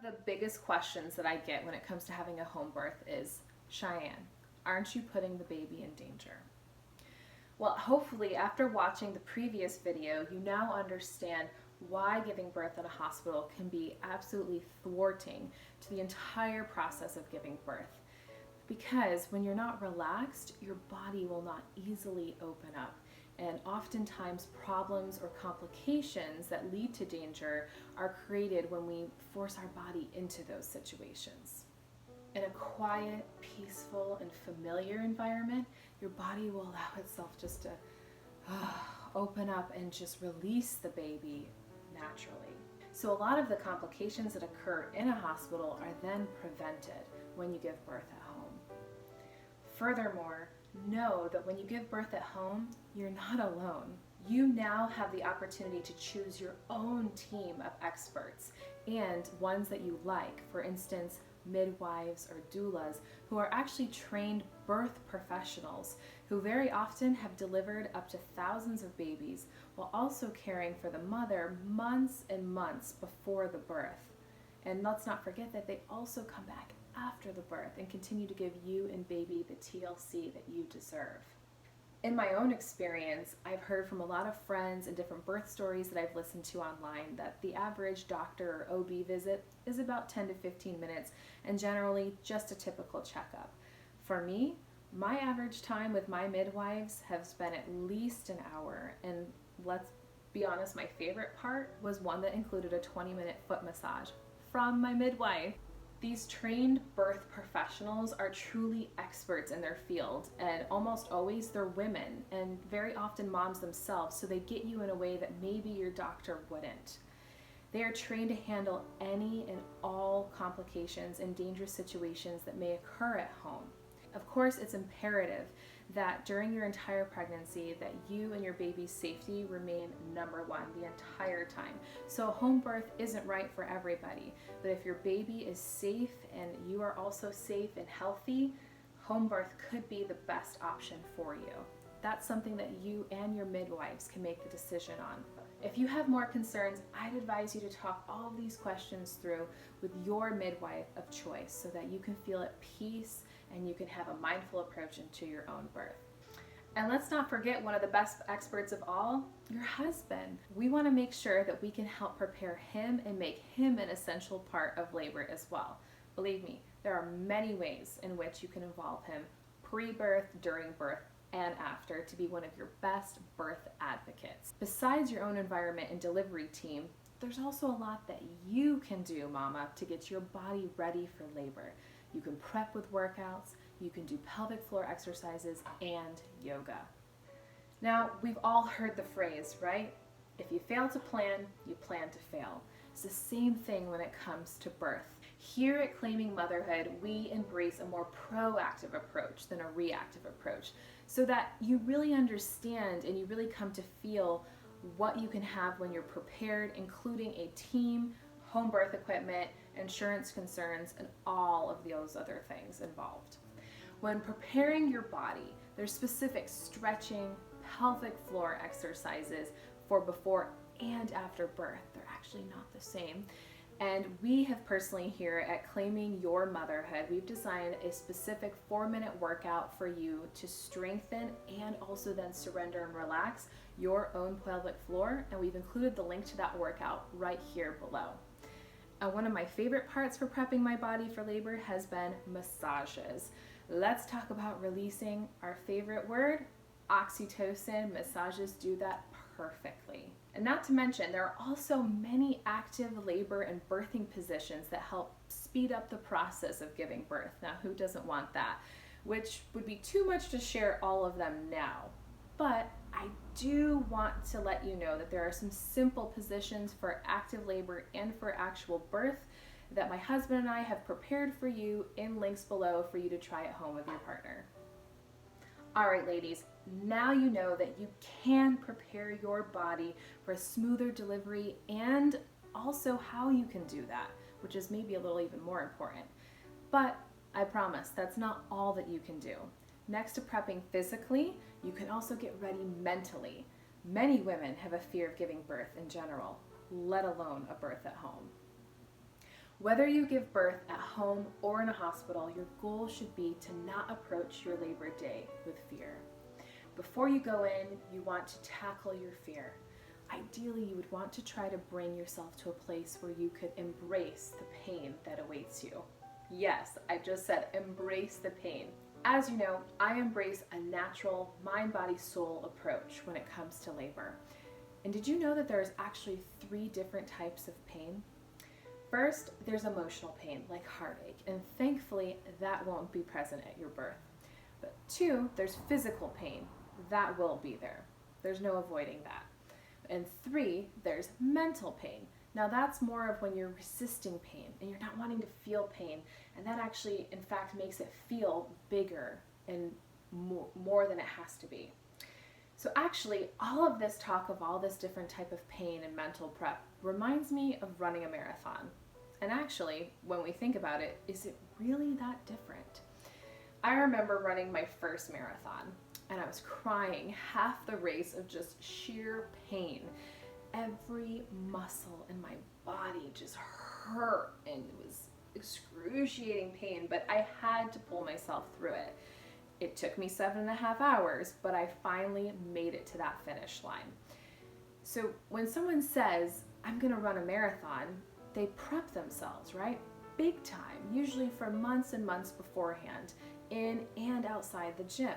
the biggest questions that I get when it comes to having a home birth is, Cheyenne, aren't you putting the baby in danger? Well, hopefully after watching the previous video, you now understand why giving birth in a hospital can be absolutely thwarting to the entire process of giving birth. Because when you're not relaxed, your body will not easily open up. And oftentimes problems or complications that lead to danger are created when we force our body into those situations. In a quiet, peaceful, and familiar environment, your body will allow itself just to open up and just release the baby naturally. So a lot of the complications that occur in a hospital are then prevented when you give birth at home. Furthermore, know that when you give birth at home, you're not alone. You now have the opportunity to choose your own team of experts and ones that you like. For instance, midwives or doulas who are actually trained birth professionals who very often have delivered up to thousands of babies while also caring for the mother months and months before the birth. And let's not forget that they also come back after the birth and continue to give you and baby the TLC that you deserve. In my own experience, I've heard from a lot of friends and different birth stories that I've listened to online that the average doctor or OB visit is about 10 to 15 minutes and generally just a typical checkup. For me, my average time with my midwives has been at least an hour, and let's be honest, my favorite part was one that included a 20-minute foot massage from my midwife. These trained birth professionals are truly experts in their field, and almost always they're women and very often moms themselves, so they get you in a way that maybe your doctor wouldn't. They are trained to handle any and all complications and dangerous situations that may occur at home. Of course, it's imperative that during your entire pregnancy that you and your baby's safety remain number one the entire time. So home birth isn't right for everybody, but if your baby is safe and you are also safe and healthy, home birth could be the best option for you. That's something that you and your midwives can make the decision on. If you have more concerns, I'd advise you to talk all of these questions through with your midwife of choice so that you can feel at peace and you can have a mindful approach into your own birth. And let's not forget one of the best experts of all, your husband. We want to make sure that we can help prepare him and make him an essential part of labor as well. Believe me, there are many ways in which you can involve him pre-birth, during birth, and after to be one of your best birth advocates. Besides your own environment and delivery team, there's also a lot that you can do, mama, to get your body ready for labor. You can prep with workouts, you can do pelvic floor exercises, and yoga. Now, we've all heard the phrase, right? If you fail to plan, you plan to fail. It's the same thing when it comes to birth. Here at Claiming Motherhood, we embrace a more proactive approach than a reactive approach so that you really understand and you really come to feel what you can have when you're prepared, including a team, home birth equipment, insurance concerns, and all of those other things involved. When preparing your body, there's specific stretching, pelvic floor exercises for before and after birth. They're actually not the same. And we have personally here at Claiming Your Motherhood, we've designed a specific 4-minute workout for you to strengthen and also then surrender and relax your own pelvic floor. And we've included the link to that workout right here below. One of my favorite parts for prepping my body for labor has been massages. Let's talk about releasing our favorite word, oxytocin. Massages do that perfectly. And not to mention, there are also many active labor and birthing positions that help speed up the process of giving birth. Now, who doesn't want that? Which would be too much to share all of them now. But I do want to let you know that there are some simple positions for active labor and for actual birth that my husband and I have prepared for you in links below for you to try at home with your partner. All right, ladies, now you know that you can prepare your body for a smoother delivery and also how you can do that, which is maybe a little even more important. But I promise that's not all that you can do. Next to prepping physically, you can also get ready mentally. Many women have a fear of giving birth in general, let alone a birth at home. Whether you give birth at home or in a hospital, your goal should be to not approach your labor day with fear. Before you go in, you want to tackle your fear. Ideally, you would want to try to bring yourself to a place where you could embrace the pain that awaits you. Yes, I just said embrace the pain. As you know, I embrace a natural mind, body, soul approach when it comes to labor. And did you know that there's actually 3 different types of pain? First, there's emotional pain, like heartache, and thankfully that won't be present at your birth. But 2, there's physical pain. That will be there. There's no avoiding that. And 3, there's mental pain. Now that's more of when you're resisting pain and you're not wanting to feel pain, and that actually, in fact, makes it feel bigger and more than it has to be. So actually, all of this talk of all this different type of pain and mental prep reminds me of running a marathon. And actually, when we think about it, is it really that different? I remember running my first marathon, and I was crying half the race of just sheer pain. Every muscle in my body just hurt, and it was excruciating pain, but I had to pull myself through it. It took me 7.5 hours, but I finally made it to that finish line. So when someone says, I'm gonna run a marathon, they prep themselves, right? Big time, usually for months and months beforehand, in and outside the gym.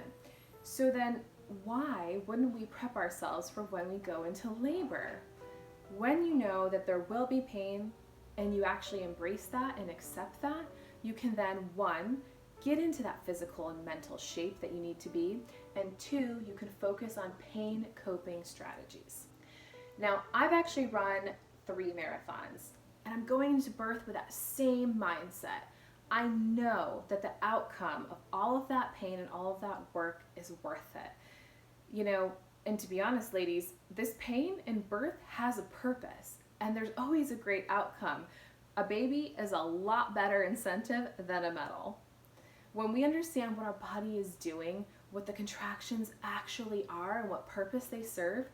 So then why wouldn't we prep ourselves for when we go into labor? When you know that there will be pain and you actually embrace that and accept that, you can then 1, get into that physical and mental shape that you need to be, and 2, you can focus on pain coping strategies. Now, I've actually run 3 marathons, and I'm going into birth with that same mindset. I know that the outcome of all of that pain and all of that work is worth it. You know, and to be honest, ladies, this pain in birth has a purpose, and there's always a great outcome. A baby is a lot better incentive than a medal. When we understand what our body is doing, what the contractions actually are, and what purpose they serve,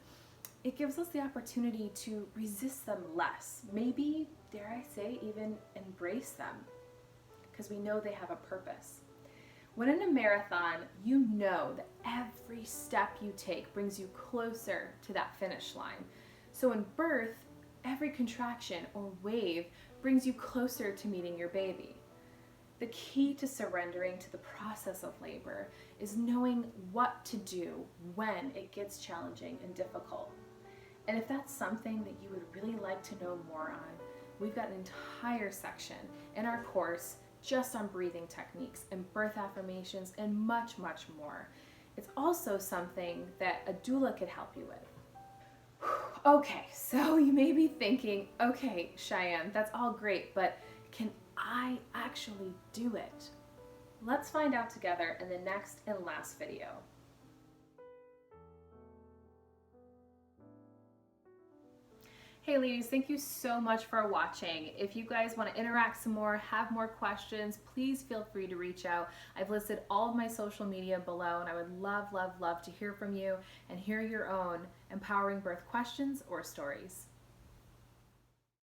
it gives us the opportunity to resist them less. Maybe, dare I say, even embrace them, because we know they have a purpose. When in a marathon, you know that every step you take brings you closer to that finish line. So in birth, every contraction or wave brings you closer to meeting your baby. The key to surrendering to the process of labor is knowing what to do when it gets challenging and difficult. And if that's something that you would really like to know more on, we've got an entire section in our course just on breathing techniques and birth affirmations and much, much more. It's also something that a doula could help you with. Okay, so you may be thinking, okay, Cheyenne, that's all great, but can I actually do it? Let's find out together in the next and last video. Hey ladies, thank you so much for watching. If you guys want to interact some more, have more questions, please feel free to reach out. I've listed all of my social media below, and I would love, love, love to hear from you and hear your own empowering birth questions or stories.